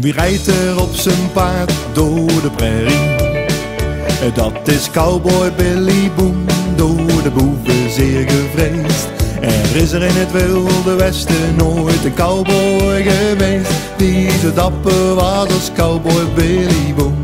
wie rijdt er op zijn paard door de prairie? Dat is cowboy Billy Boom, door de boeven zeer gevreesd. Er is er in het wilde westen nooit een cowboy geweest die zo dapper was als cowboy Billy Boom.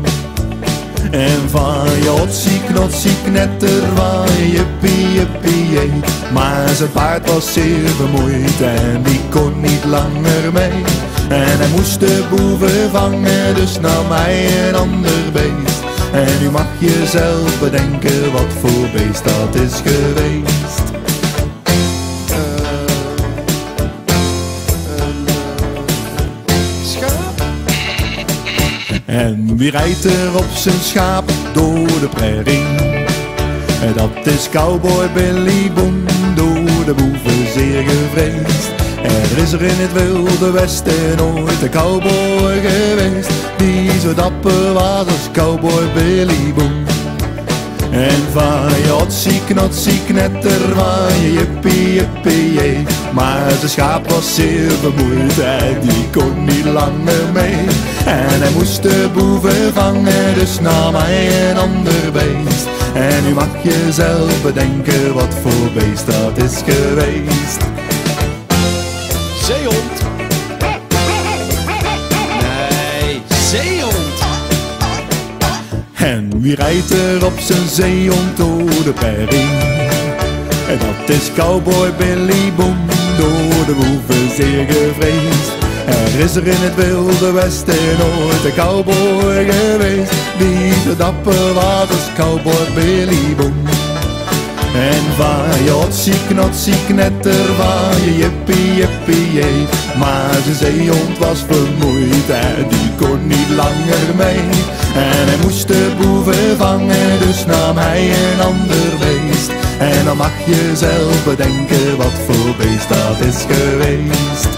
En van je otsie knotsie knetter van je jippie jippie jee. Maar zijn paard was zeer vermoeid en die kon niet langer mee. En hij moest de boeven vangen, dus nam hij een ander beest. En nu mag je zelf bedenken wat voor beest dat is geweest. En wie rijdt er op zijn schaap door de prairie? Dat is cowboy Billy Boom, door de boeven zeer gevreesd. Er is er in het wilde westen nooit een cowboy geweest die zo dapper was als cowboy Billy Boom. En van je otsie knotsie knetter van je jippie jippie jee. Maar zijn schaap was zeer vermoeid en die kon niet langer mee. En hij moest de boeven vangen, dus nam hij een ander beest. En nu mag je zelf bedenken wat voor beest dat is geweest. Zeehond? Nee, zeehond! En wie rijdt er op zijn zeehond door de prairie? Dat is cowboy Billy Boom, door de boeven zeer gevreesd. Er is er in het wilde westen nooit een cowboy geweest die zo dapper was als cowboy Billy Boom. En van je otsie knotsie knetter van je jippie jippie jee. Maar zijn zeehond was vermoeid en die kon niet langer mee. En hij moest de boeven vangen, dus nam hij een ander beest. En dan mag je zelf bedenken wat voor beest dat is geweest.